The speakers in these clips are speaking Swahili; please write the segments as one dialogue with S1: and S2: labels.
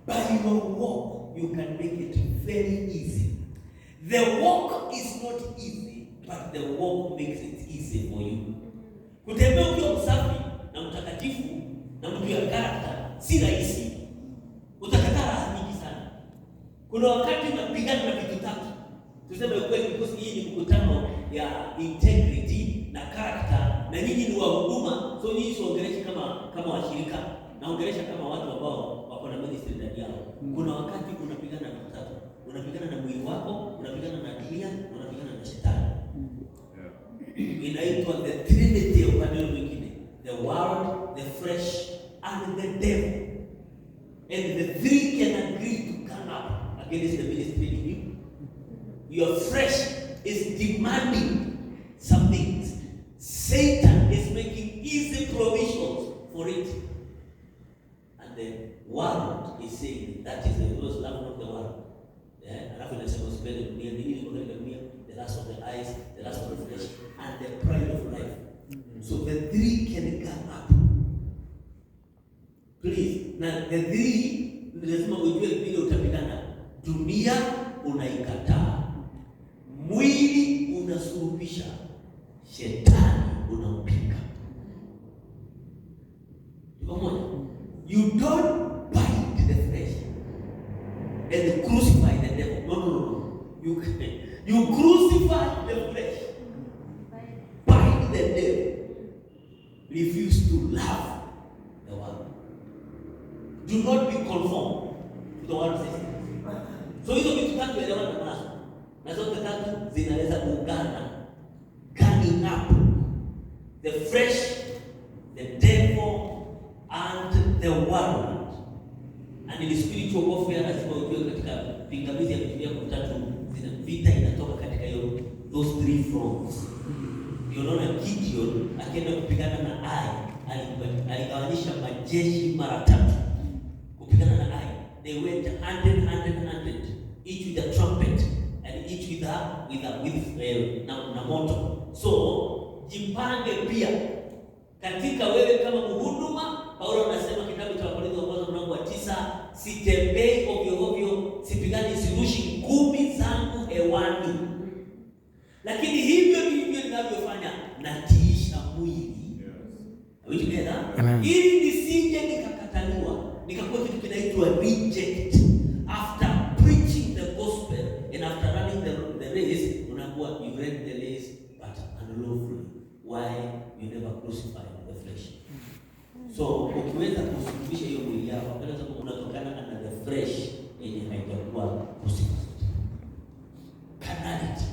S1: by your walk you can make it very easy. The walk is not easy, but the walk makes it easy for you. Kutembea ukiwa msafi na mtakatifu na mtu ya karakta si rahisi. Utakataa raha nyingi sana. Kuna wakati unapigana na vitu tatu. Tuseme ukweli, because hii ni mkutano ya integrity na character, na nyinyi ni wa huduma, so nyinyi siongeleshe kama washirika, naongelesha kama watu ambao wako na ministry ndani yao. Kuna wakati unapigana na vitu tatu. Unapigana na mwili wako, unapigana na dunia, unapigana na shetani. Inaitwa the trinity of maneno mengine, the world, the flesh and the devil. And the three can agree to come up against the ministry in you. Your flesh is demanding some things. Satan is making easy provisions for it. And the world is saying that is the most love of the world. Alafu inasema usipende dunia, nini liko katika dunia? The lust of the eyes, the lust of the flesh, and the pride of life. So the three can come up. Please, na the three lazima ujue vile utapigana. Dunia unaikataa, mwili unasulubisha, shetani unampinga. You don't bind the flesh and crucify the devil. No. You crucify the flesh, bind the devil, refuse to love the world. Do not be conformed to the world system. So hizo vitu tatu elewana nazo. Na zote tatu zinaweza kuungana. Coming up. The flesh, the devil, and the world. And in the spiritual warfare, lazima ujue katika pingamizi ya vitu vyako vitatu, zina vita inatoka katika hiyo those three fronts. Unaona Gideon akienda kupigana na Ai, aligawanyisha majeshi mara tatu kupigana na Ai. They went hand in hand, each with a trumpet and each with na moto. So jipange pia katika wewe kama mhuduma. Paulo anasema kitabu cha Wakorintho kwanza mlango wa 9, sitembei ovyo, sipigani, sirushi ngumi zangu hewani. Lakini hivyo ndivyo ninavyofanya, natiisha mwili. Ili nisije nikakataliwa, nikakuwa kitu kinaitwa reject. After preaching the gospel and after running the race, unakuwa you ran the race but unlawfully. Why? You never crucified the flesh. So ukiweza kusulubisha hiyo mwili yako, unaweza unatokana na the flesh yenye haijakuwa crucified. Carnality,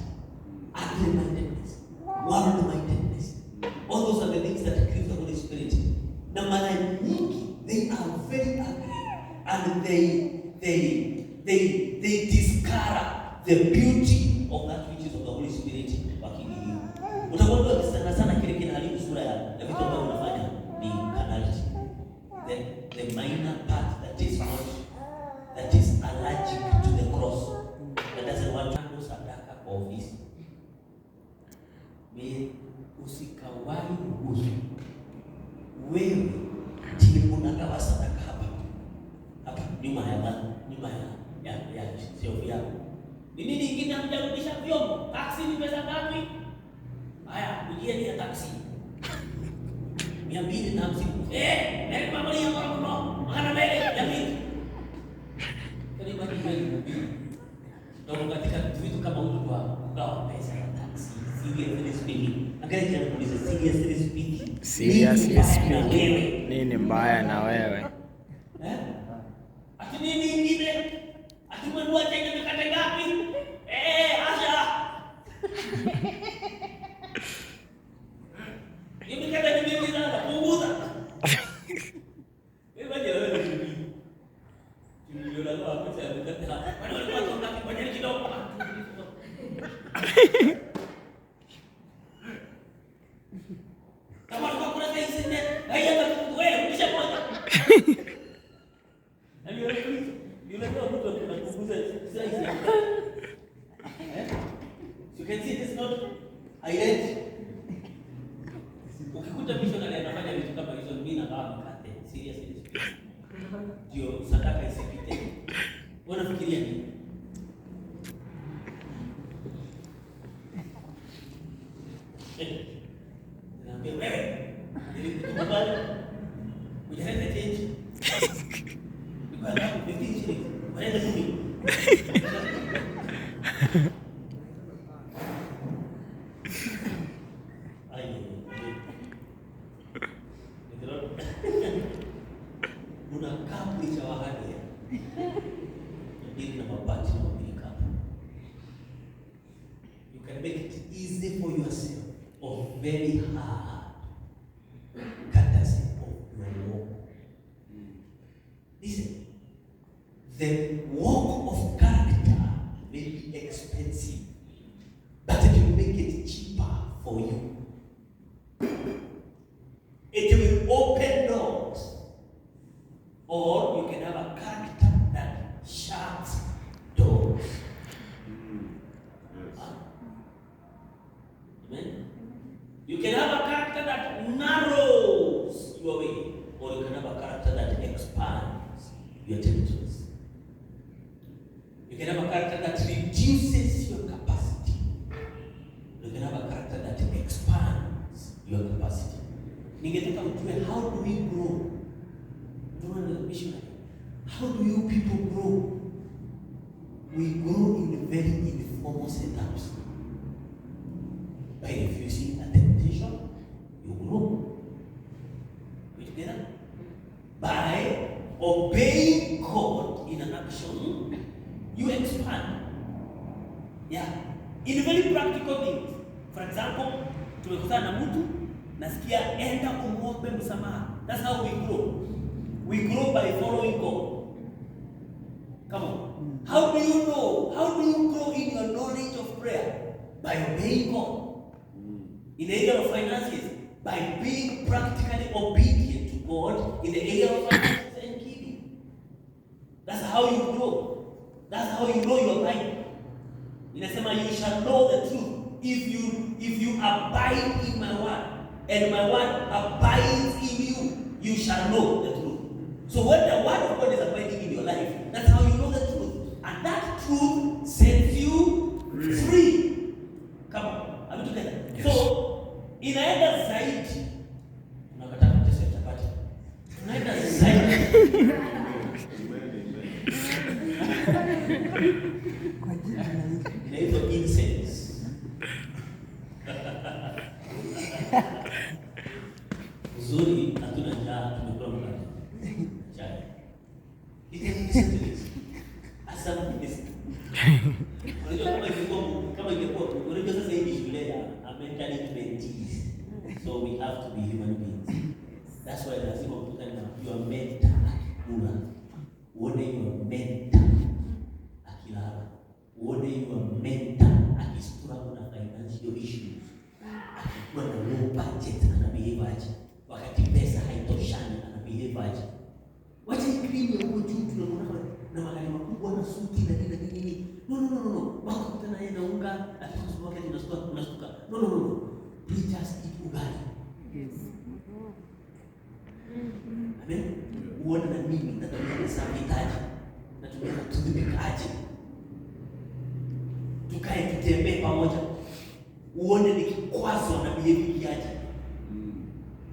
S1: ugly-mindedness, world-mindedness. All those are the things that grieve the Holy Spirit. Na mara nyingi they are very ugly and they discourage the beauty of that which is of the Holy Spirit working in you. Utakwenda sana kile kinaharibu sura ya vitu ambavyo unafanya ni carnality. The minor part that is allergic to the cross, that doesn't want to handle sadaka kwa ofisi. Usikawahi kuhusu wewe tini unagawa sadaka hapa nyuma ya sio yako. Nini nyingine hamjarudisha vyombo? Taksi ni pesa ngapi? Haya, ujie ni ya taksi 250. Nani mama ni yangu mno? Maana mbele ya mimi. Kani baki mbele. Ndio katika vitu kama huko kwa kugawa pesa ya taksi. Seriously speaking. Angalia kuuliza seriously speaking.
S2: Nini mbaya na wewe?
S1: Ati nini nyingine? Ati mwanua chenye mikate ngapi? Acha. Hivi mikate ni mingi sana, punguza. Wewe wewe ndio ndio hapo sasa mikate. Bado walikuwa ngapi kwa nini kidogo? Kama kwa kuna kaisi ne, haya ndio wewe kisha moja. Yule ndio mtu anakuguza size. You can see this not identity. Ukikuta missionary anafanya vitu kama hizo, mimi na baba mkate seriously. Ndio sadaka isipite. Wanafikiria nini? Naambia wewe, nilikubali. Ujaleta change. Kwa sababu nifikirie, wanaenda kumi. Una kabli cha wahadi na mabati na mabirika. You can make it easy for yourself or very hard. Courtesy of your walk. Listen, the walk of character may be expensive, but it will make it cheaper for you. It will open doors. Or you can have a character that shuts doors. Amen? You can have a character that narrows your way, or you can have a character that expands your territories. You can have a character that reduces your capacity. You can have a character that expands your capacity. Ningetaka ujue, how do we grow? How do you people grow? We grow in very informal setups. By refusing a temptation, you grow. We together? By obeying God in an action, you expand. Yeah. In very practical things. For example, tumekutana na mtu, nasikia enda kumwombe msamaha. That's how we grow. We grow by following God. Come on. How do you know? How do you grow in your knowledge of prayer? By obeying God. In the area of finances, by being practically obedient to God in the area of finances and giving. That's how you grow. That's how you know your Bible. Inasema, you shall know the truth if you abide in my word, and my word abides in you. You shall know the truth. So when the word of God is abiding in your life, that's how you know the truth. And that truth sets you free. Come on, are we together? Yes. So, inaenda zaidi. Unakata kutesa chapati. Inaenda zaidi. Inaitwa incense. Uzuri, hatuna njaa, tumekula mkate. Sasa hivi shule ya mentality, so we have to be human beings. That's why lazima ukutane na your mentor akikula, uone your mentor akilala, uone your mentor akistruggle na financial issues, akikuwa na low budget anabehave aje, wakati pesa haitoshani anabehave aje. Wacha ikrinye huko juu tunaona na magari makubwa na suti na nini. No. Wako tena yeye na unga, atakuwa wakati unasuka. No. Please just eat ugali. Yes. Amen. Uone na mimi natumia sabitaji. Natumia tudhibikaje. Tukae tutembee pamoja. Uone ni kikwazo na behavior kiaje.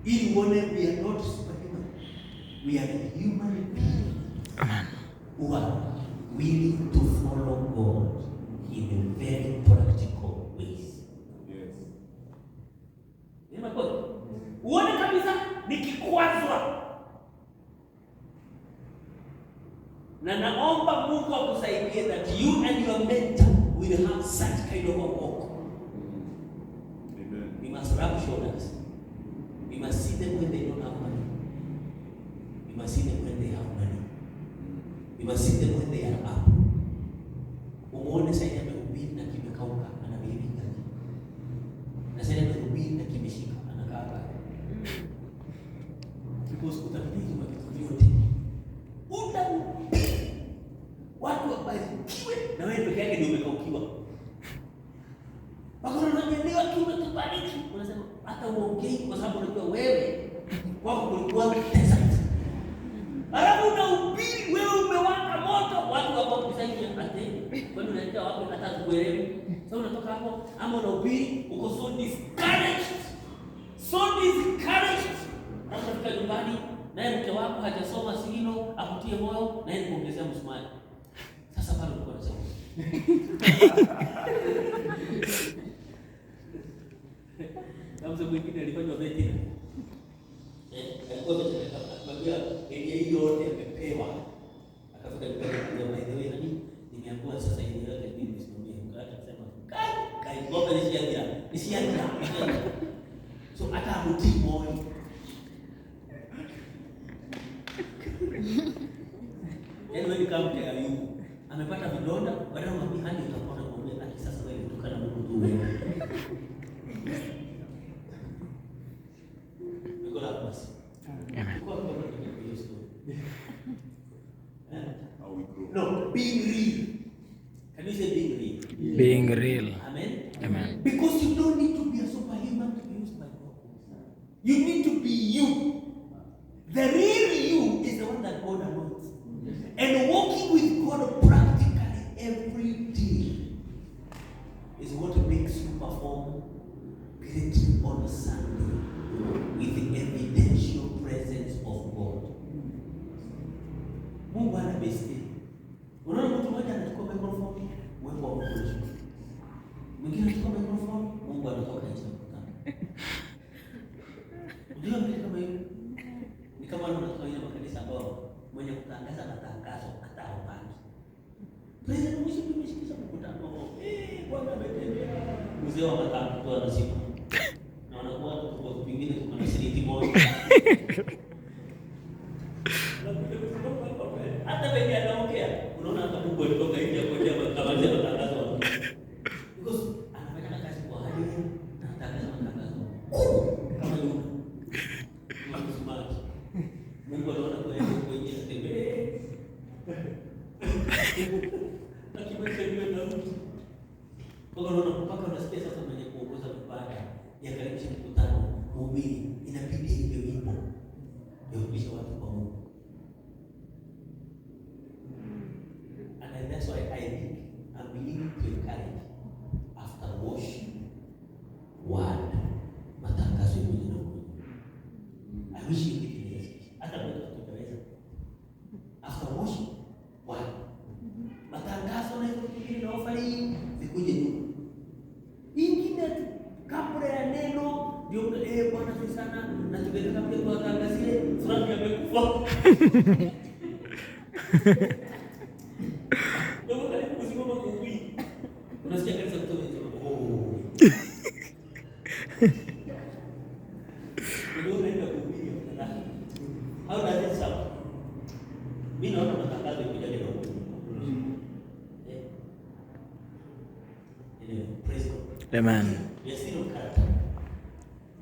S1: Ili uone we are not superhuman. We are human beings. Amen. Who are willing to follow God in very practical ways. Yes. Nima kwa uone kabisa nikikwazwa. Na naomba Mungu akusaidie that you and your mentor will have such kind of a walk. Amen. We must rub shoulders. We must see them when they don't have money. We must see them when they have money. We must see them when they are up. Uone sasa amehubiri na kimekauka anabihiri ngaji. Na sasa amehubiri na kimeshika anakaa hapa. Because utabidi kwa kitu yote. Watu wabarikiwe na wewe peke yake ndio umekaukiwa. Wakati unajelewa kiume tubariki, unasema hata uongei kwa sababu unajua wewe wako kulikuwa pesa. Alafu unahubiri wewe umewaka moto, watu wako Kwani unaenda wapi hata kuelewi? Sasa unatoka hapo ama unahubiri uko so discouraged. Unafika nyumbani naye mke wako hajasoma sigino akutie moyo na yeye kuongezea msumari. Sasa pale uko unasema. Kama mtu mwingine alifanya beti. Alikuwa amekuja hiyo yote amepewa. Akafika kwa maeneo nani? Nimeambiwa sasa hivi yote mimi nisimamie. Akasema, "Kai, ngombe nisianza." So hata amutii moyo. Yaani wewe kama mke Ayubu amepata vidonda, baada ya mtihani utakuwa unamwambia ati sasa wewe tukana Mungu tu wewe. Niko la basi. Kwa kwa no, being real. Can you say being real?
S2: Being real.
S1: Amen.
S2: Amen.
S1: Because you don't need to be a superhuman to be used by God. You need to be you. The real you is the one that God anoints. And walking with God practically every day is what makes you perform greatly on Sunday with the evidential presence of God. Mungu ana besti. Unaona mtu mmoja anachukua microphone, Mungu anakuonyesha. Mwingine anachukua microphone, Mungu anatoka nje mkutano. Ndio kitu kama hiyo. Ni kama unatoka ile makanisa ambao mwenye kutangaza matangazo ataopani. President mwisho tumeshikisha mkutano. Bwana ametembea. Mzee wa matangazo anasema. Na wanakuwa kwa vingine kuna siriti moja. Hata penye anaongea, unaona hata Mungu alitoka nje kwa kama zile matangazo. Because anafanya kazi kwa hali na atangaza matangazo. Kama yule. Mungu anaona kwa hiyo kwenye tembea. Akimweka hiyo na mtu. Kwa unaona mpaka unasikia sasa mwenye kuongoza ibada ya karibisha mkutano mhubiri inabidi hiyo wimbo. Ndio kisha watu kwa Mungu. And that's why I think I'm beginning to encourage after worship, word, matangazo ya Mungu. I wish you could hear this. Hata wewe utaweza. After worship, word, matangazo na hiyo na offering vikuje nyuma. Ingine kabla ya neno ndio Bwana tu sana na tubeleka pia kwa tangazie fulani amekufa. Unasikia kanisa kutoka nje. Ndio unaenda kuhubiri na how does it sound? Mimi naona matangazo yanakuja leo. Praise God.
S2: Amen.
S1: We are still on character.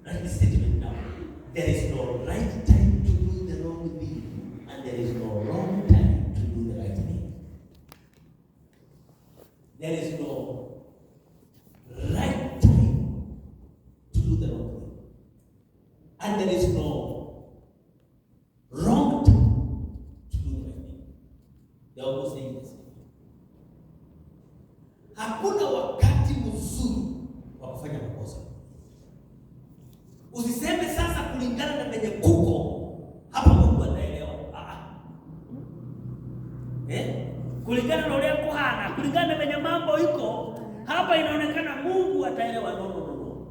S1: Write this statement now. There is no right time to do the wrong thing, and there is no wrong time to do the right thing. There is no right time to do the wrong thing, and there is no wrong time to do the right thing. They are almost saying this. Hakuna wakati mzuri wa kufanya makosa. Usiseme sasa kulingana na penye kuko hapa Mungu ataelewa. Kulingana na ule kuhana, kulingana na penye mambo iko hapa inaonekana Mungu ataelewa. No.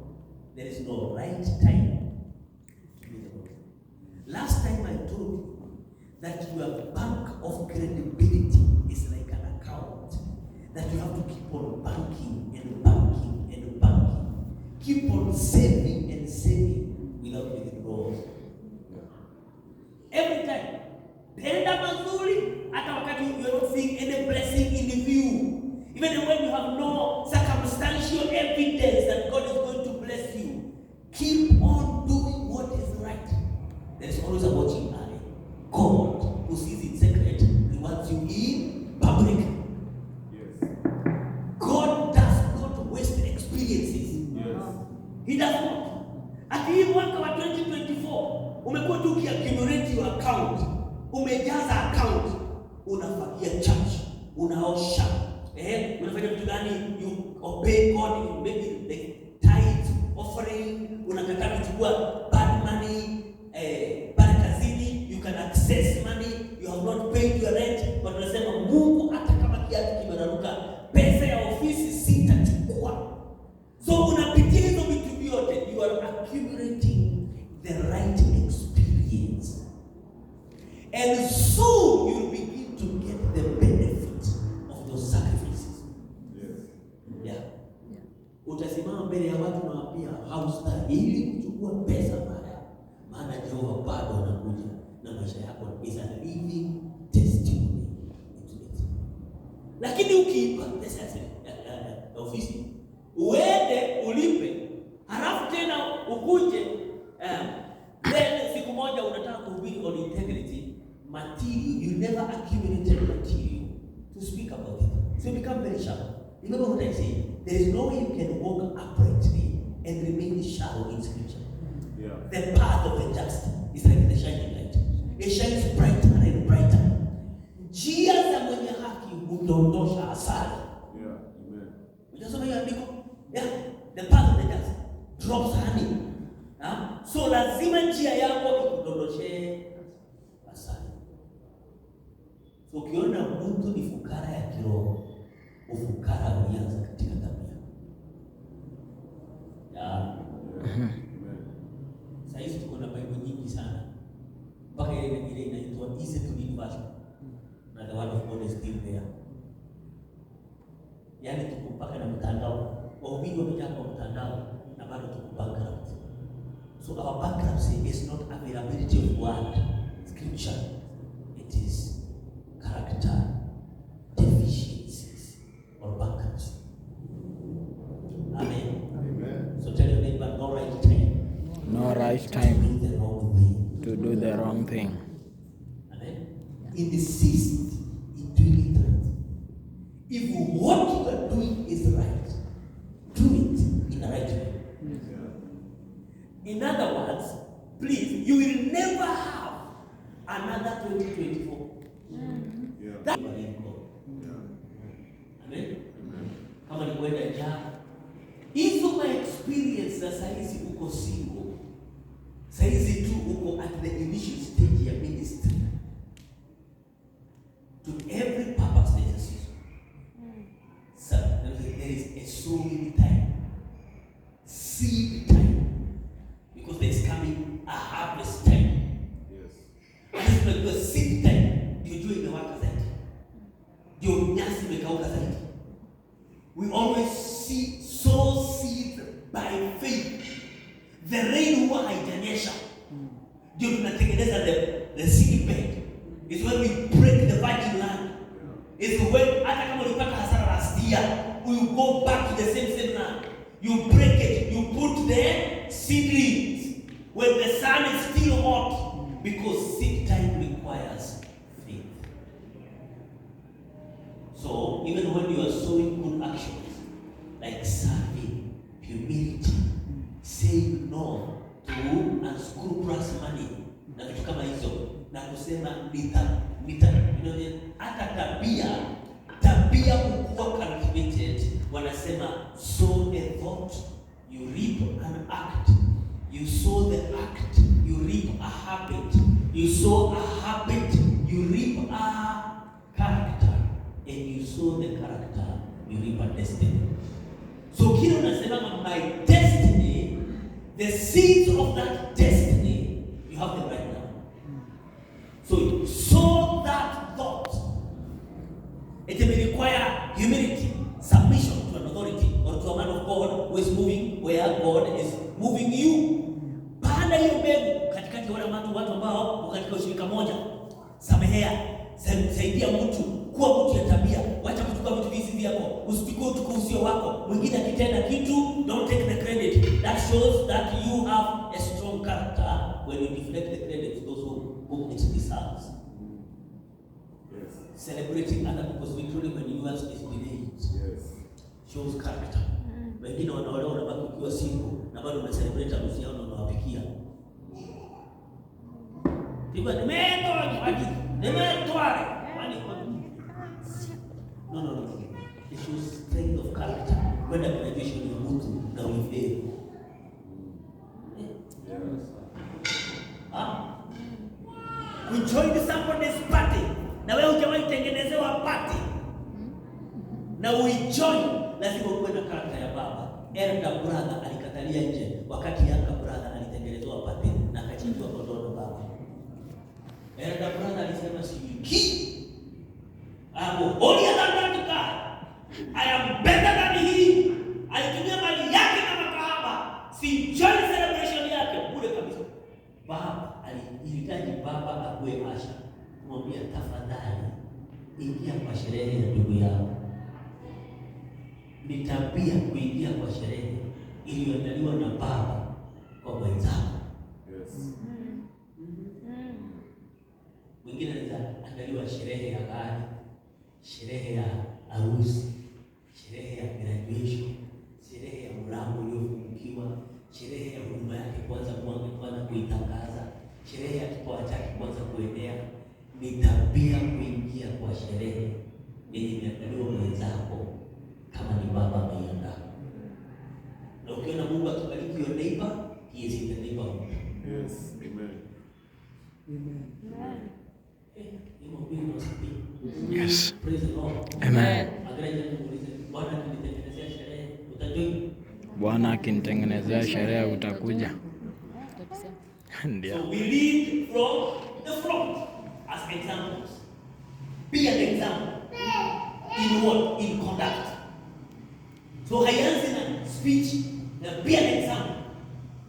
S1: There is no right time to do the wrong thing. Last time I told you that your bank of credibility is like an account that you have to keep on banking and banking and banking. Keep on saving and saving without withdrawals. Every time. Tenda mazuri hata wakati you are not seeing any blessing in the view. Even when you have no circumstantial evidence that God is going to bless you, keep on doing what is right. There is always a watching eye. God, who sees in secret, rewards you in public. Yes. God does not waste experiences. Yes. He does not. At hii mwaka wa 2024, umekuwa tu ukiaccumulate your account. Umejaza account. Unafagia church. Unaosha. Unafanya vitu gani? You obey God, maybe the tithe offering, unakataa kuchukua bad money, pale kazini, you can access money, you have not paid your rent, but unasema Mungu hata kama kiatu kimeraruka, pesa ya ofisi sitachukua. So unapitia hizo vitu vyote, you are accumulating the right experience. And soon you will begin to get the benefit of those sacrifices.
S2: Yes.
S1: Yeah. Utasimama mbele ya watu na waambia haustahili kuchukua pesa baya, maana Jehova bado anakuja na maisha yako is a living testimony. Lakini ukiipa pesa ya ofisi, uende ulipe, halafu tena ukuje, then siku moja unataka kuhubiri on integrity, material, you never accumulated material to speak about it. So you become very shallow. Remember what I say? There is no way you can walk uprightly and remain shallow in scripture.
S2: Yeah.
S1: The path of the just is like the shining light. It shines brighter and brighter. Njia za mwenye haki hudondosha hasara.
S2: Yeah. Amen.
S1: Unasoma hiyo andiko? Yeah. The path of the just drops honey. So lazima njia yako ikudondoshe hasara. So ukiona mtu ni fukara ya kiroho, ufukara ulianza katika tabia. Yeah. Sasa tuko na Bible nyingi sana. Mpaka ile inaitwa easy to read version. Na the word of God is still there. Yaani tuko mpaka na mtandao. Wahubiri wamejaa kwa mtandao na bado tuko bankrupt. So our bankruptcy is not availability of word, scripture. It is character deficiencies or bankruptcy. Amen.
S2: Amen.
S1: So tell your neighbor, no right time.
S3: No right time
S1: to do the wrong thing.
S3: to do the wrong thing.
S1: Amen. Insist in doing it right. If what you are doing is right, do it in the right way. In other words, please, you will never have another 2024.
S2: Yeah.
S1: That is God. Amen. Kama ni kwenda jana, hizo my experience za saizi uko single, saizi tu uko at the initial stage ya ministry. To every purpose there is a season. So there is a sowing time, seed time, because there is coming a harvest time.
S2: Yes.
S1: And it's like the seed time, ndio jua imewaka zaidi, ndio nyasi imekauka zaidi. We always sow seed by faith. The rain huwa haijanyesha, ndio tunatengeneza the seed bed. It's when we break the virgin land. It's when hata kama ulipata hasara last year, we go back to the same land. You break it, you put the seedlings when the sun is still hot, because seed time requires faith. So even when you are sowing good actions like serving, humility, saying no to unscrupulous money na vitu kama hizo, na kusema hata tabia kukua cultivated, wanasema sow a thought, you reap an act. You sow the act, you reap a habit. You sow a habit, you reap a character. And you sow the character, you reap a destiny. So kile unasema my destiny, the seeds of that destiny, you have them right now. So sow that thought. It may require humility, submission to an authority or to a man of God who is moving where God is moving you. Panda hiyo mbegu katikati ya watu ambao wako katika ushirika moja. Samehea, saidia mtu, kuwa mtu ya tabia, wacha kuchukua vitu hivi vyako, usichukue utukuzio wako. Mwingine akitenda kitu, don't take the credit. That shows that you have a strong character when you deflect the credit to those whom it deserves.
S2: Yes.
S1: Celebrating other people's victory when yours is delayed.
S2: Yes.
S1: Shows character. Wengine wanaolewa unabaki ukiwa single na bado una celebrate harusi yao na unawapikia. Tiba nimetoa. No. shows strength of character. Kwenda graduation ya mtu na ulifeli. Kujoin somebody's party na wewe hujawahi tengenezewa party na uijoin, lazima uwe na karakta ya baba. Elder brother alikatalia nje wakati younger brother alitengenezewa party na akachinjwa kondoo na baba. Elder brother alisema siki hapo holier than that guy, I am better than he. Alitumia mali yake na makahaba, si join celebration yake bure kabisa. Baba alihitaji baba akuwe asha, kumwambia tafadhali ingia kwa sherehe ya ndugu yao. Ni tabia kuingia kwa sherehe iliyoandaliwa na baba kwa mwenzako.
S2: Yes.
S1: Mwingine anaandaliwa sherehe ya gari, sherehe ya harusi, sherehe ya graduation, sherehe ya mlango uliofungukiwa, sherehe ya huduma yake kwanza kuitangaza, sherehe ya kipawa chake kwanza kuenea. Ni tabia kuingia kwa sherehe yenye imeandaliwa mwenzako kama ni baba ameiandaa. Na ukiona Mungu akibariki your neighbor, he is in the neighborhood.
S2: Yes. Amen.
S3: Yes.
S1: Praise the Lord.
S3: Amen.
S1: Bwana
S3: akinitengenezea sherehe utakuja. Ndio.
S1: So we lead from the front as examples. Be an example. In what? In conduct. So haianzi na speech, na be an example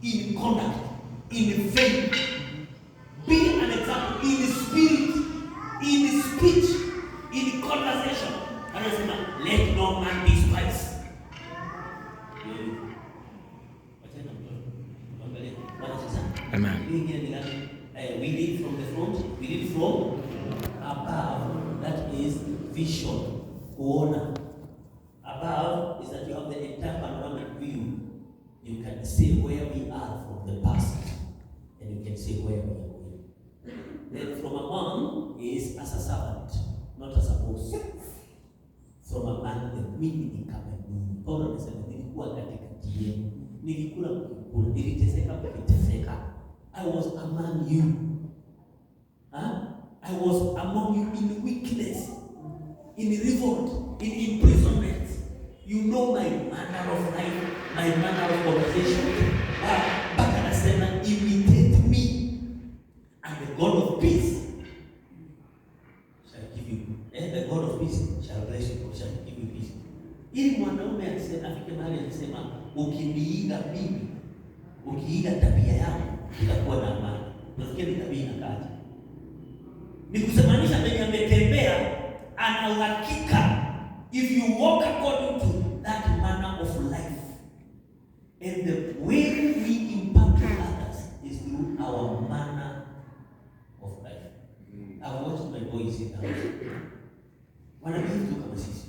S1: in conduct, in faith. Be an example in spirit, in speech, in conversation. Anasema, let no man despise.
S3: Amen.
S1: We lead from the front, we lead from above. That is vision, kuona. Above is that you have the entire panoramic view. You can see where we are from the past, and you can see where we are going. Then from among is as a servant, not as a boss. From among the mimi ni kama nyinyi. Paulo anasema nilikuwa katikati yenu, nilikula mkikula, niliteseka mkiteseka. I was among you. I was among you in weakness, in revolt, in imprisonment. You know my manner of life, my manner of conversation. But anasema imitate me, and the God of peace shall give you. The God of peace shall bless you, shall give you peace. Ili mwanaume afike mahali anasema ukiniiga mimi, ukiiga tabia yangu, utakuwa na amani. Nafikiri ni tabia inakaje? Ni kusemanisha mwenye ametembea ana uhakika, if you walk according to that manner of life, and the way we impact others is through our manner of life. I've watched my boys in the house. Wanabidi tu kama sisi.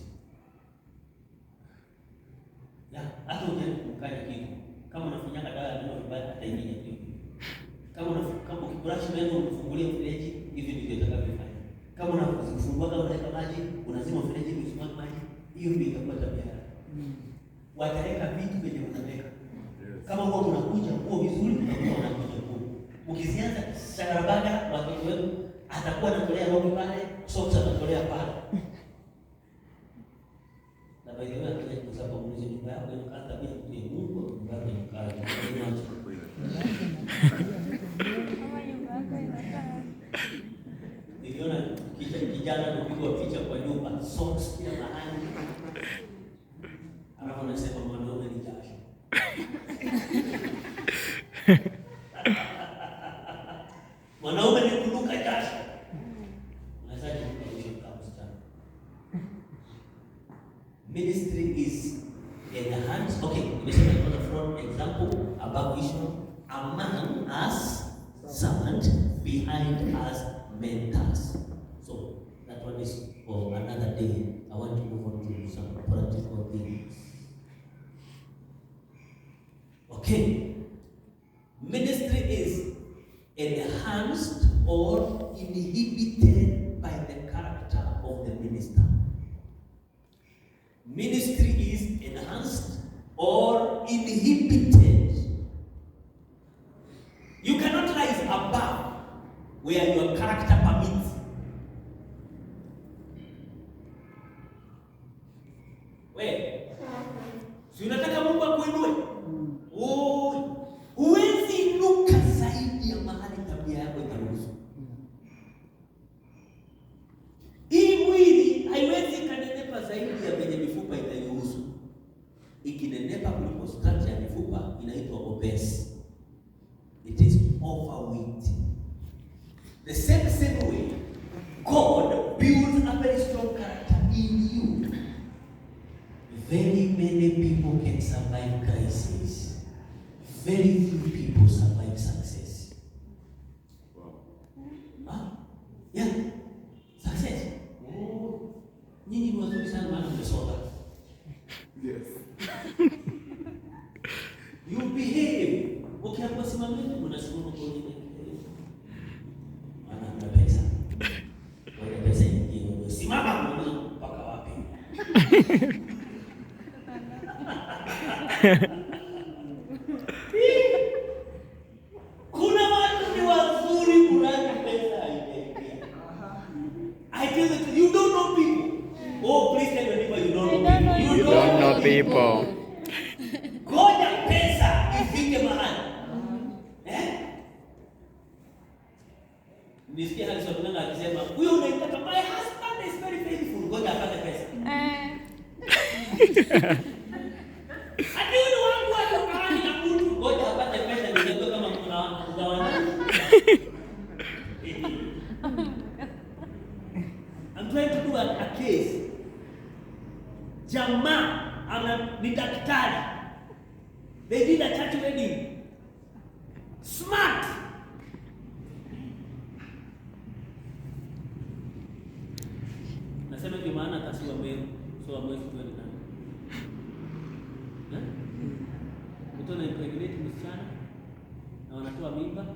S1: Hata ujaribu kukanya kitu. Kama unafinyanga dawa ya meno vibaya hata ingine kitu. Kama ukibrush meno unafungulia mfereji, hivi ndivyo itakavyofanya. Kama unafungua kama unaweka maji, unazima mfereji usimwage maji, hiyo ndio itakuwa tabia yako. Wataweka vitu kwenye unaweka. Kama huwa unakuja huo vizuri, unakuwa unakuja huo. Ukizianza shagarabaga watoto wetu atakuwa anatolea roho pale, socks anatolea pale. Na by the way, akija kusapa muulize nyumba yako inakaa tabia ya Mungu, nyumba yako inakaa niliona kijana anapigwa picha kwa nyumba, socks kila mahali. Alafu anasema mwanaume ni jasho. Mwanaume ni kunuka jasho. Unazaje kukulisha kama msichana? Ministry is in the hands. Okay, nimesema kwa the front example above issue, among us servant, behind us mentors. So that one is for another day. I want to move on to some practical things. Okay, ministry is enhanced or inhibited by the character of the minister. or inhibited. You cannot rise above where your character permits. Si unataka Mungu akuinue? Huwezi inuka zaidi ya mahali tabia yako itaruhusu. Hii mwili haiwezi kanenepa zaidi ya venye mifupa itairuhusu. Ikinenepa kuliko structure ya mifupa inaitwa obese. It is overweight. The same way, God builds a very strong character in you. Very many people can survive crisis. Very few people survive success. Yeah, success. Nyinyi ni wazuri sana maana mmesoma.
S2: Yes.
S1: You behave. Ukiambiwa simameni, unasimama kwa nini? Ana pesa. Kwa pesa nyingine, simama mpaka wapi? Kuna watu ni wazuri kulani pesa haijaingia. I tell you, you don't know people. Oh, please tell your neighbor you don't know people.
S3: You don't know people.
S1: Ngoja pesa ifike mahali. Nisikia Harrison Mnanga akisema, huyo unaitaka my husband is very faithful. Ngoja apate pesa. Ati huyu wangu wako kaani na mtu. Ngoja apate pesa ndio kama kuna ugawana. I'm trying to do a case. Jamaa ni daktari. They did a church wedding. Smart. Nasema kwa maana tasiwa mbele. So amwezi tuwe nani. Mtu anaimpregnate msichana na wanatoa mimba.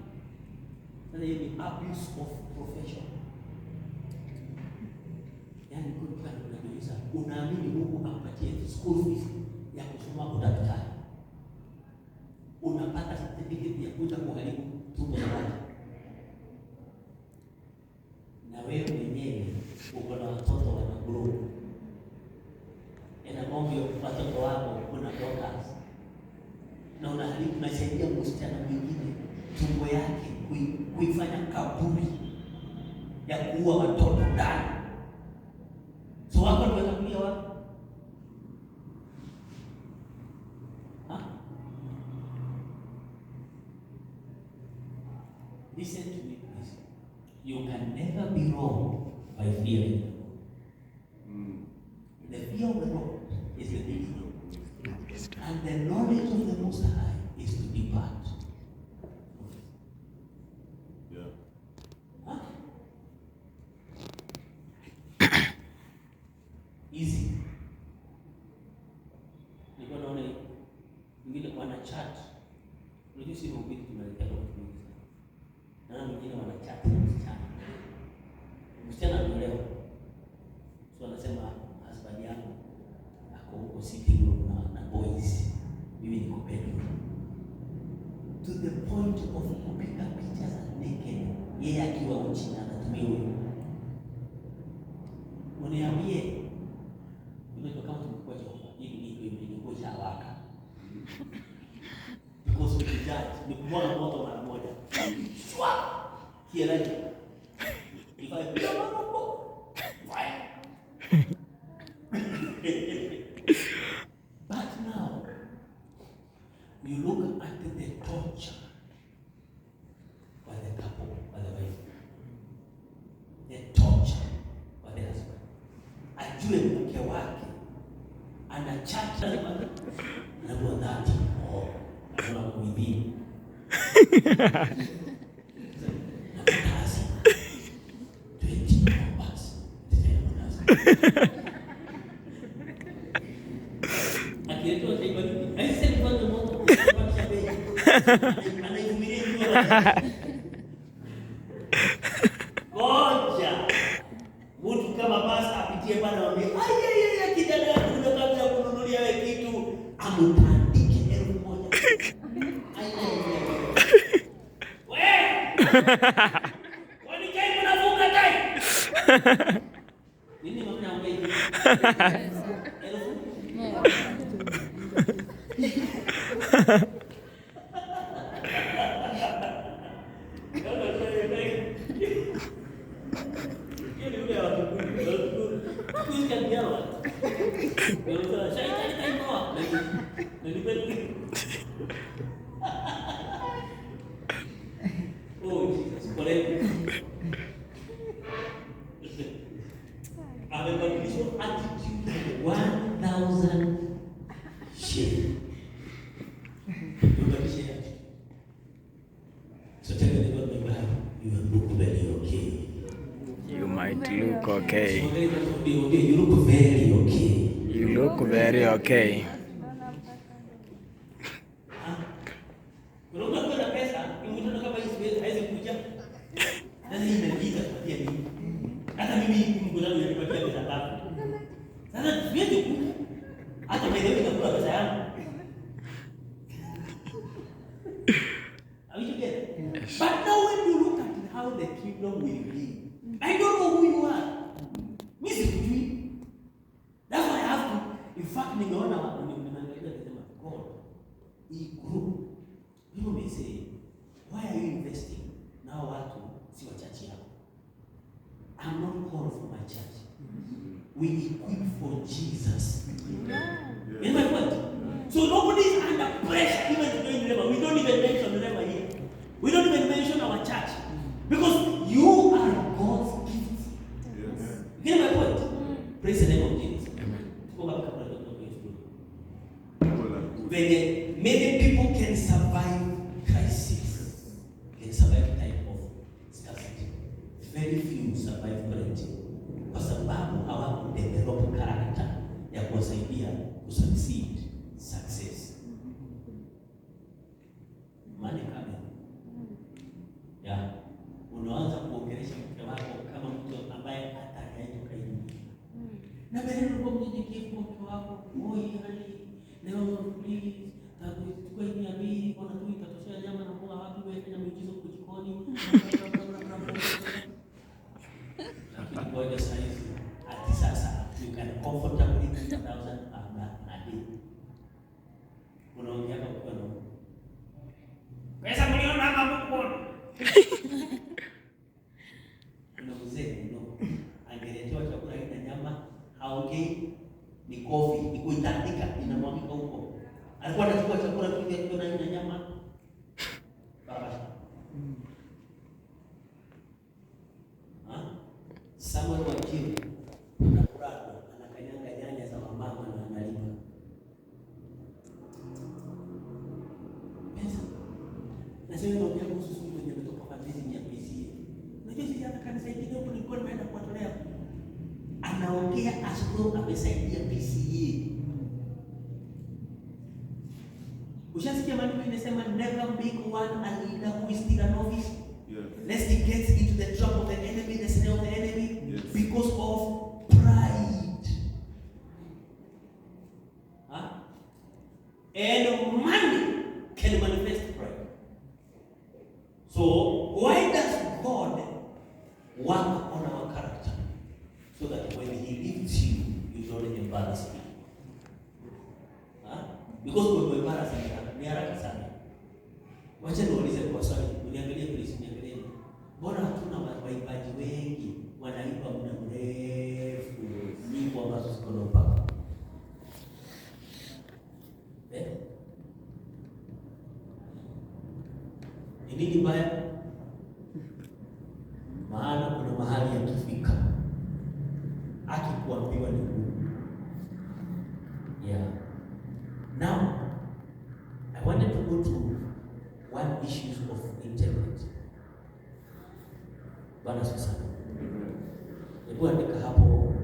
S1: Sasa hiyo ni abuse of profession. Yaani kwa kunajiuliza, unaamini Mungu ampatie school fees ya kusoma udaktari? Unapata certificate ya kuja kuharibu tumbo la watu. Na wewe mwenyewe uko na watoto wanagrow. Ng'ombe watoto wako kuna doctors. Na unaharibu unasaidia msichana mwingine tumbo yake kuifanya kaburi ya kuua watoto ndani. So wako ndio watakulia wapi? Listen to me please. You can never be wrong by fearing. The fear of the Lord is the wisdom. And the knowledge of the Most High is to depart.
S2: Yeah.
S1: Easy. Niko naona wengine wana chat. Unajua si mambo mengi tunaleta kwa mtu. Na wengine wana chat na msichana. Msichana anaelewa. So anasema husband yangu ako huko sitting room na boys. Mimi niko bedroom. To the point of kupiga picha za naked. Yeye akiwa uchi na anatumia huyo. Uniambie unajua kama tumekuwa Jehova, hii ndio imekuwa shawaka. Because we judge, ni kumwaga moto mara moja. Shwa! Kieleweke. If I put a moto, fire. But now, you look at the torture by the couple, by the wife. The torture by the husband. Ajue mke wake anachacha anakuwa dhati. Anakuwa kuibini. Nakutazi. 20 basi. Akiletwa taifa hili. Haisemi kwanza moto kupandisha bei. Anaivumilia jua. Ngoja. Mtu kama basi apitie bana wambie, "Ai kijana yangu ndio kabla kununulia wewe kitu amutani." Kwani chai mnafunga chai? Nini mnaona ongea hivi? Amebadilishwa attitude 1000 shillings. So tell me about my Bible. You look very okay.
S3: You might look okay.
S1: You look very okay.
S3: You look very okay.
S1: Unaona kuna pesa, unaona kama hizi haiwezi kuja. Sasa hii inajiita kupatia nini? Hata mimi mkutano nilipatia pesa ngapi? Sasa siwezi kuja. Hata mimi ndio nakula pesa yangu. Are you together? Yes. But now when you look at how the kingdom will be, I don't know who you are. Mimi sijui. That's why I have to. In fact, nimeona watu nimeangalia nasema God, he grew. People may say, why are you investing? Now watu si wa church yako. I'm not called for my church. We equip for Jesus. You know my point? So nobody is under pressure even to join Rema. We don't even mention Rema here. We don't even mention our church. Because you are God's gift. Yes. You get my point? Praise the name of Jesus. When many people can survive crisis, can survive type of scarcity. Very few survive parenting. Kwa sababu hawakudevelop character ya kuwasaidia kusucceed success. Money coming. Yeah. Unaanza kuongelesha mke wako kama mtu ambaye atakayeenda kaini. Na mbele uko mnyenyekevu kwa mke wako. Oi hali leo please takuchukua hii 200 kwa nini itatoshea nyama na mboga wapi wewe fanya miujiza kwa jikoni. Lakini kwa hiyo sasa you can comfortably 1000 a day. Unaongea kwa nini? Pesa milioni hapa mkono. Unauze angeletewa chakula ina nyama, haongei ni kofi, ni kuitandika inamwagika huko. Alikuwa anachukua chakula kile na ina nyama. Baba. Samuel Wakili na Kurado anakanyanga nyanya za mama na analipa. Pesa. Na sasa ndio kuhusu sisi wenye kutoka kwa hizi ya PCA. Unajua sisi hata kanisa hili ndio tulikuwa tunaenda kuwatolea. Anaongea asiko amesaidia PCA. Ushasikia maneno inasema never make one a leader who is still a novice.
S2: Yes.
S1: Lest he gets into the trap of the enemy, the snare of the enemy, yes, because of pride. And money can manifest pride. So why does God work on our character? So that when he lifts you, you don't embarrass him. Because when we embarrass him, ni haraka sana. Wacha niulize kwa swali, uniangalie please, uniangalie. Mbona hatuna waimbaji wengi wanaimba muda mrefu nyimbo ambazo ziko na upako? Ni nini baya? Maana kuna mahali yakifika akikuambiwa ni ngumu. Yeah. Now, I wanted to go to one issue of integrity. Bwana sasa. Hebu andika hapo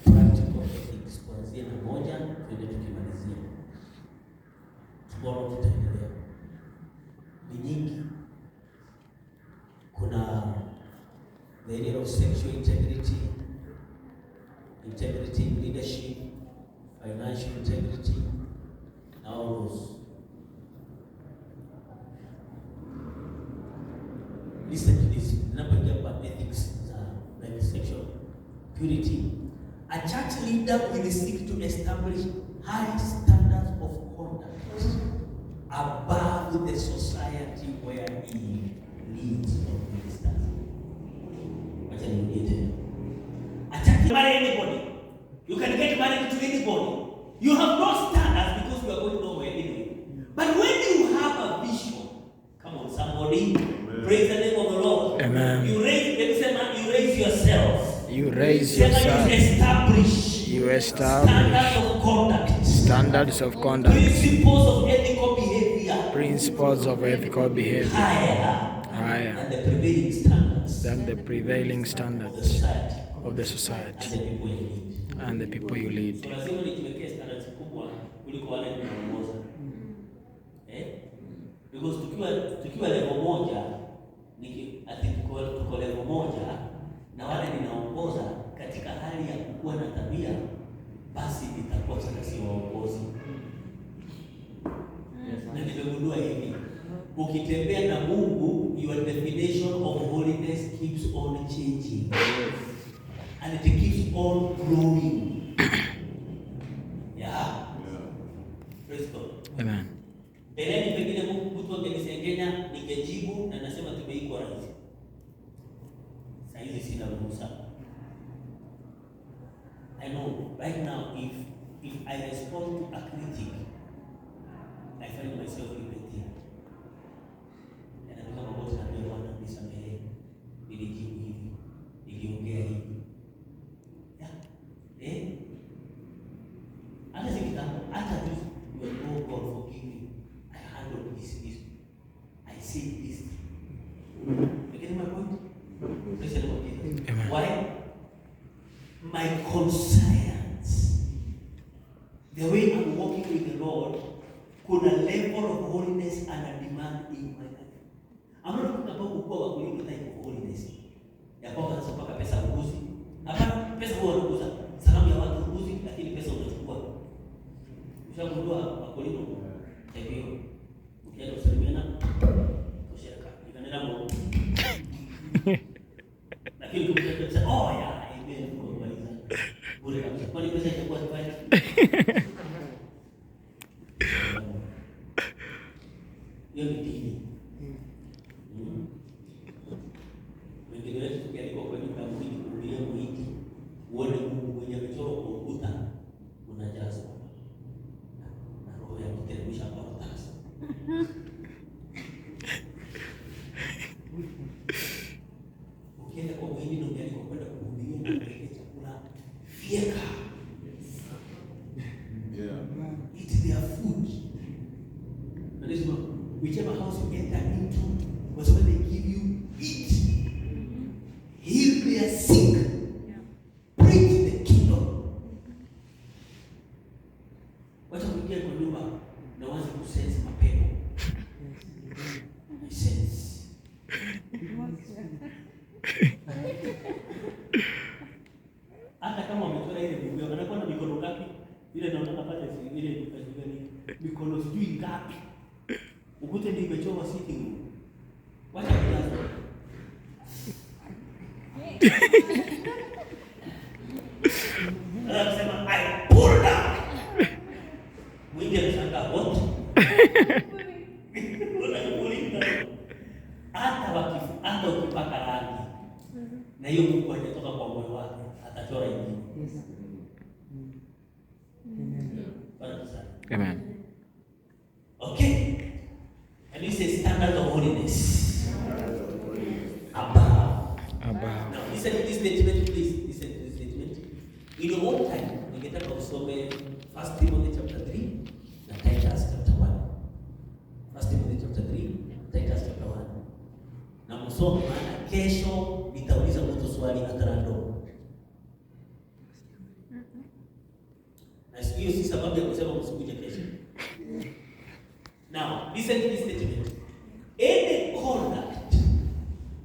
S1: practical ethics kuanzia na moja twende tukimalizia. Tomorrow tutaendelea. Ni nyingi. Kuna the area of sexual integrity, integrity in leadership, financial integrity, and all those. purity. A church leader will seek to establish high standards of conduct above the society where he leads or ministers. Wacha nirudie tena. A church marry anybody. You can get married to anybody. You have no standards because you are going nowhere anyway. But when you have a vision, come on, somebody, amen. Praise the name of the Lord.
S3: Amen.
S1: You raise yourself.
S3: You raise yourself. You establish standards of conduct. Principles of ethical behavior. Higher than the prevailing standards of the society and the people you lead.
S1: Because tukiwa level moja tuko level moja na wale ninaongoza katika hali ya kuwa na tabia, basi nitakuwa sasa si waongozi. Na nimegundua hivi, ukitembea na Mungu, your definition of holiness keeps on changing and it keeps on growing. Yeah. Praise God.
S3: Amen.
S1: Beleni pengine mtu angenisengenya ningejibu na nasema tumeikwa rais. Sasa hizi sina ruhusa. I know right now if I respond to a critic, I find myself repenting. Na kama wote na ndio wana nisamehe. Nilijibu hivi. Niliongea hivi. Yeah. Hata sikitambo, hata tu you God forgive me. I handled this. I said this. You get my point? Praise the Lord.
S3: Amen.
S1: Why? My conscience, the way I'm walking with the Lord, could a level of holiness and a demand in my life. I'm not talking about ukua wa kulipa type of holiness. Ya kwamba nasopaka pesa uguzi. Hapana, pesa huwa unaguza. Salamu ya watu uguzi, lakini pesa unachukua. Ushagundua wakulima type hiyo. Ukienda usalimiana, ushirika. Ikanena Mungu. Lakini kumbuka pesa, oh yeah, amen. Bure kabisa. Kwani pesa itakuwa tofauti? Hiyo ni dini. Wengine wetu tukialikwa kwenye kaburi kuhubiria mwiti, uone Mungu mwenye amechorwa kwa ukuta, unajazwa na roho ya kuteremsha karatasi. Ukienda kwa mwili na ukialikwa kwenda kuhubiria na kupeleka chakula, fieka. Eat their food. And this is whichever house you enter into, whatever they give you, eat. Heal their sick. Preach the kingdom. Wacha kuingia kwa nyumba na waanze kusense mapepo. I sense. Hata kama wametoa ile Biblia, wanakuwa na mikono ngapi? Ile naona pale ile ni mikono sijui ngapi. Ukute ndio imechoma sitting room. Wacha kujaza. Anasema I pull down. Mwingi anashangaa what? Hata ukipaka rangi na hiyo Mungu hajatoka kwa moyo wake, atachora ingine.
S3: Amen.
S1: Okay. And this is standard of holiness. Above. Now listen to this statement, please. Listen to this statement. In your own time, ningetaka usome 1 Timothy chapter 3 na Titus chapter 1. 1 Timothy chapter 3, Titus chapter 1. Na msome maana kesho nitauliza mtu swali hata random. Na hiyo si sababu ya kusema msikuje kesho. Now, listen to this statement. Any conduct,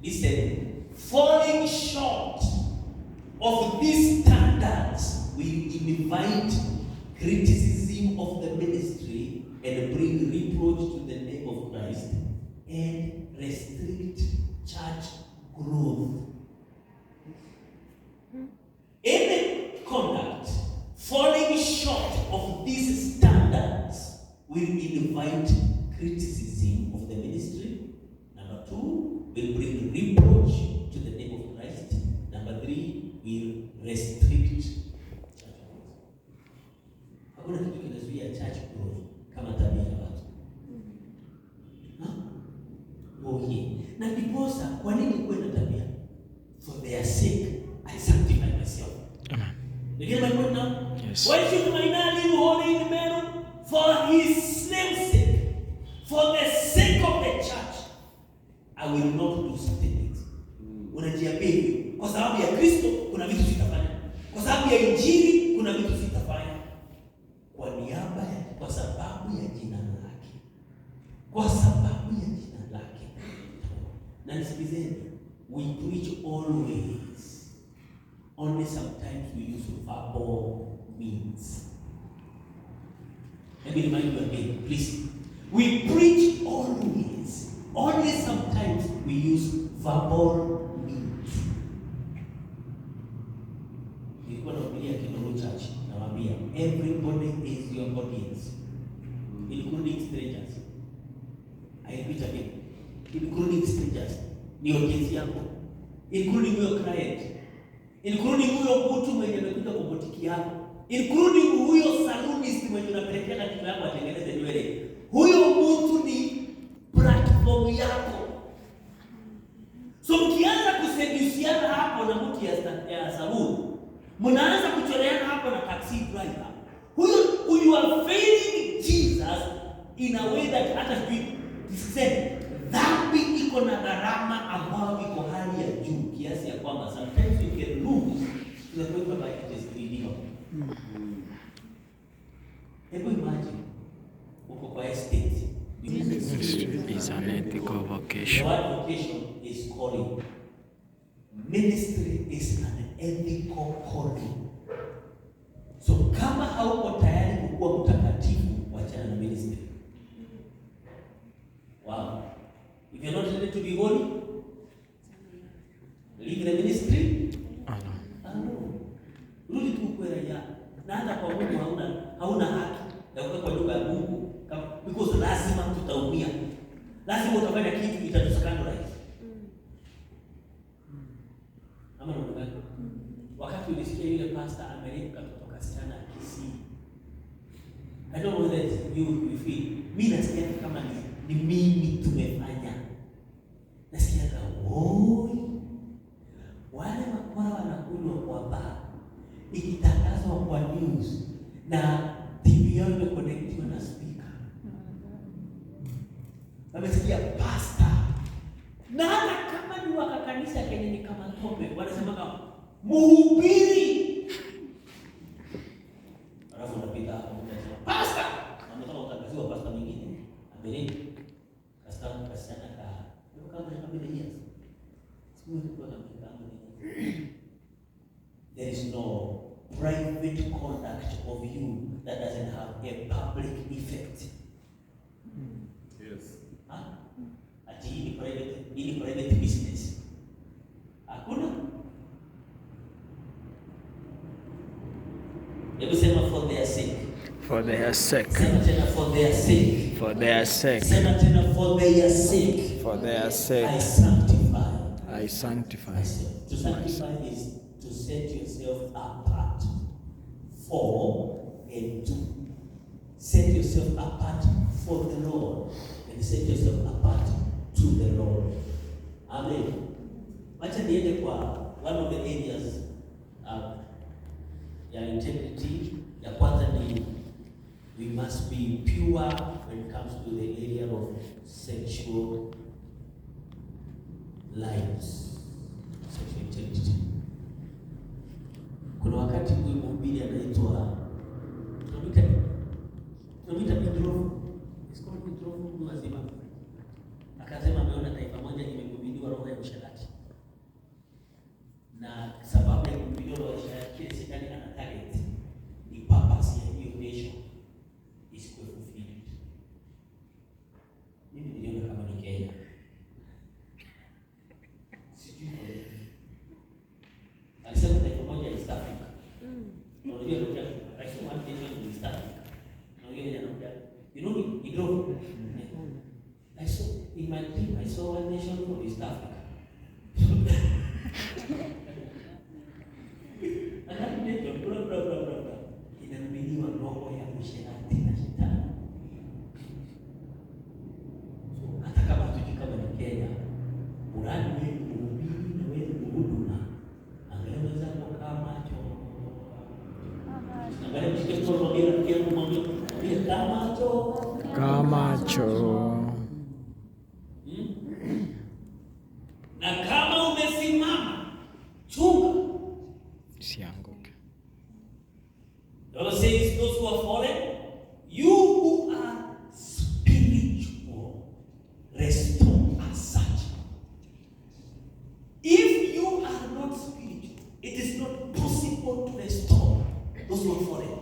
S1: listen, falling short of these standards will invite criticism of the ministry and bring reproach to the name of Christ and restrict church growth. will invite criticism of the ministry. Number 2, will bring reproach to the name of Christ. Number 3, will restrict church growth. Hakuna kitu kinazuia church growth kama tabia ya watu. Na ndiposa kwa nini kuwe na tabia? For their sake I sanctify myself.
S3: Amen.
S1: You get my point now?
S3: Yes.
S1: Why should I not live holy in the man? For his name's sake, for the sake of the church, I will not do certain things. Unajiambia hivyo kwa sababu ya Kristo kuna vitu sitafanya. Kwa sababu ya Injili kuna vitu sitafanya. Kwa niaba ya, kwa sababu ya jina lake. Kwa sababu ya jina lake. Na nisikizeni, we preach always. Only sometimes we use verbal means. Let me remind you again, please. We preach always. Only sometimes we use verbal means. Nilikuwa nahubiria Kinuru Church, nawaambia, everybody is your audience, including strangers. I repeat again, including strangers. Ni audience yako, including your client, including huyo mtu mwenye amekuja kwa botiki yako, including huyo salonist mwenye unapelekea katika yako atengeneze nywele. Huyo mtu ni platform yako. So mkianza kusedusiana hapo na mtu ya salon, mnaanza kuchoreana hapo na taxi driver. Huyo you are failing Jesus in a way that hata said dhambi iko na gharama ambayo iko hali ya juu kiasi ya kwamba sometimes you can lose to the point where it is illegal. Hebu imagine uko kwa estate.
S3: Ministry is an ethical vocation.
S1: The word vocation is calling. Ministry is an ethical calling. So kama hauko tayari kuwa mtakatifu, wachana na ministry. Wow. If you're not ready to be holy, leave the ministry. Rudi tu kwa raia. Na hata kwa Mungu hauna haki ya kukaa kwa nyumba ya Mungu, because lazima tutaumia. Lazima utafanya kitu itatuscandalize. Ama ndio wakati ulisikia yule pastor ameleka kutoka sana Kisii. I don't know that you feel. Mimi nasikia kama ni mimi tumefanya. Nasikia kama wale wakora wanakunywa kwa bar, ikitangazwa kwa news na TV yao imeconnectiwa na speaker. Wamesikia pastor. Na hata kama ni wa kanisa Kenya ni kama tope, wanasema kama mhubiri. Alafu unapita hapo unasema pastor. Anataka utangaziwa pastor mwingine. Ameleni. Pastor kasana kama ni years. There is no private conduct of you that doesn't have a public effect.
S2: Yes.
S1: Ati hii ni private business. Hakuna. Hebu sema for their sake.
S3: For their sake.
S1: Sema tena for their sake.
S3: For their sake.
S1: Sema tena for their sake.
S3: For their sake.
S1: I sanctify.
S3: I sanctify
S1: myself. To sanctify is to set yourself apart for and to set yourself apart for the Lord and set yourself apart to the Lord. Amen. Wacha niende kwa one of the areas ya integrity. Ya kwanza ni we must be pure when it comes to the area of sexual lives, sexual integrity. Kuna wakati huyu mhubiri anaitwa tunamwita Pedro, isikoni Pedro Mungu wazima. Akasema ameona taifa moja limehubiriwa roho ya usherati. Na sababu ya kuhubiriwa roho ya usherati, kile shetani ana target ni purpose ya hiyo nation isikuwe fulfilled. Mimi niliona kama ni Kenya. Alisema taifa moja East Africa. Unajua ndio rais wa nchi ya East Africa. Unajua anakuja. You know of East Africa. Inamiliwa roho ya usherati na shetani. So hata kama hatujui kama ni Kenya, muradi wewe kuhubiri na wewe kuhuduma, angalia wenzako kama macho. Angalia mshike mkono wa rafiki yako, mwambie kama macho.
S3: Kamacho.
S1: Na kama umesimama, chunga
S3: Usianguke.
S1: The Lord says, those who are fallen, you who are spiritual, restore as such. If you are not spiritual, it is not possible to restore those who are fallen.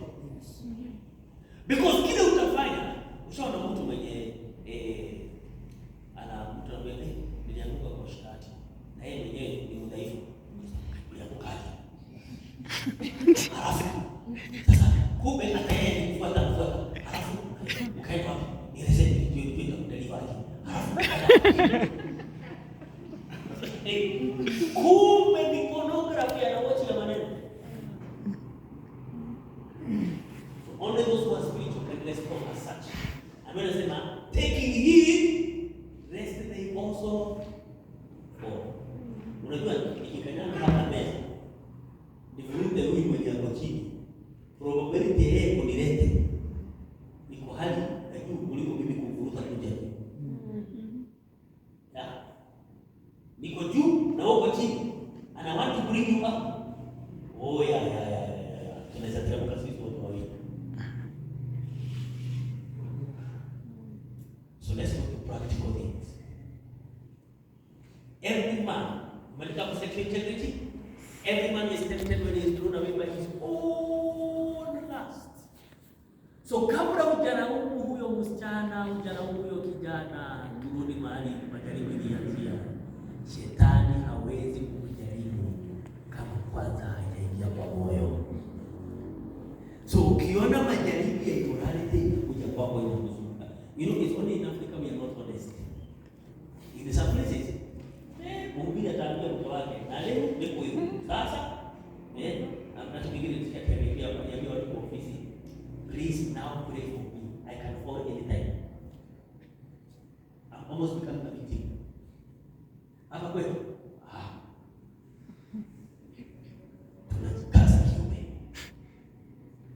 S1: Because kile utafanya, ushaona mtu mwenye ana mtu anamwambia nilianguka kwa shati, na yeye mwenyewe ni mdhaifu, uliangukaje? Alafu sasa kumbe ataenda kufuata, alafu ukaenda ni reseti ndio kudeliver. Kumbe ni pornography anawacha ya maneno. Only those who are spiritual can respond as such. And when I say, taking heed, rest they also fall. Unajua ikikanyanga hapa meza, nivuruge huyu mwenye ako chini, probability yeye kunilete niko hali ya juu kuliko mimi kuvuruta kuja juu. Niko juu na uko chini, ana want to bring you up. Oh yeah. Tunaweza teremka sisi wote wawili. So let's go to practical things. Every man, when it comes to sexual integrity, every man is tempted when he is drawn away by his own lust. So kabla hujalaumu huyo msichana, hujalaumu huyo kijana, turudi mahali majaribu ilianzia. Shetani hawezi kujaribu kama kwanza hajaingia kwa moyo. So ukiona majaribu ya immorality inakuja kwako inakuzunguka. You know, it's only in Africa we are not honest. In some places, mhubiri ataambia mke wake, na leo niko hivi. Sasa, na tukingine tukikaribia kwa jamii watu kwa ofisi, please now pray for me. I can fall anytime. I'm almost becoming a victim. Hapa kwetu, tunajikaza kiume.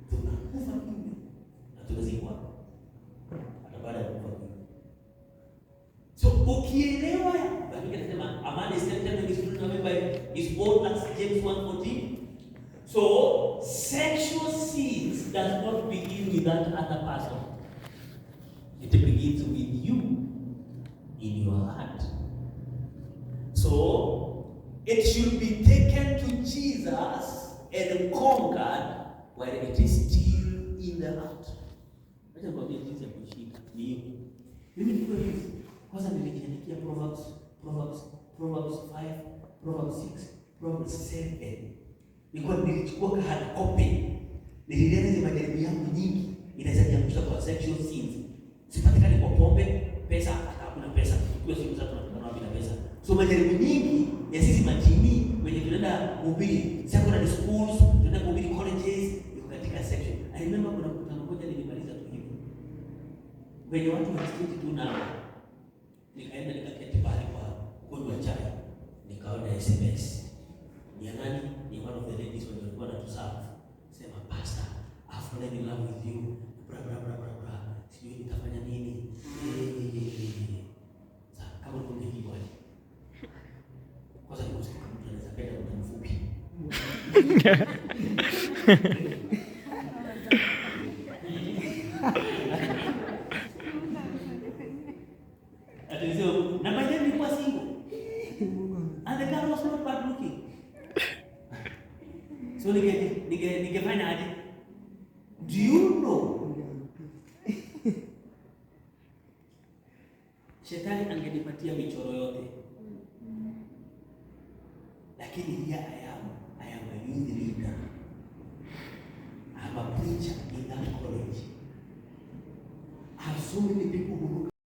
S1: Tunakufa kiume. Na tunazikwa. Hata baada ya kufa kiume. So ukielewa Biblia inasema a man is tempted when he is drawn away by his own lust, James 1:14. So sexual sins does not begin with that other person. It begins with you in your heart. So it should be taken to Jesus and conquered while it is still in the heart. Acha nikwambie jinsi ya kushika ni hivi. Mimi niko hivi. Kwanza nilijiandikia Proverbs 5, Proverbs 6, Proverbs 7. Nilichukua hard copy. Nilieleza majaribu yangu nyingi inaweza kuangusha kwa sexual sins. Sipatikani kwa pombe, pesa, hata hakuna pesa. Kwa siku za tunapata wapi na pesa. So majaribu nyingi ya sisi majini wenye tunaenda kuhubiri secondary schools, tunaenda kuhubiri colleges, iko katika section. I remember kuna mkutano mmoja nilimaliza tu hivyo. Wenye watu wasikiti tu nao. Nikaenda nikaketi pale kwa kunywa chai. Nikaona SMS. Ni nani? Ni one of the ladies wenye walikuwa wanatuserve. Sema, "Pastor, I've fallen in love with you. Bra. Sijui nitafanya nini." Sasa kama uko hivi waje. Kwanza ni msiku mtu anaweza penda mtu mfupi. Na by then nilikuwa single. And the girl was not bad looking. So ningefanya aje? Do you know? Shetani angenipatia michoro yote. Lakini here I am a youth leader. I'm a preacher in that college. I have so many people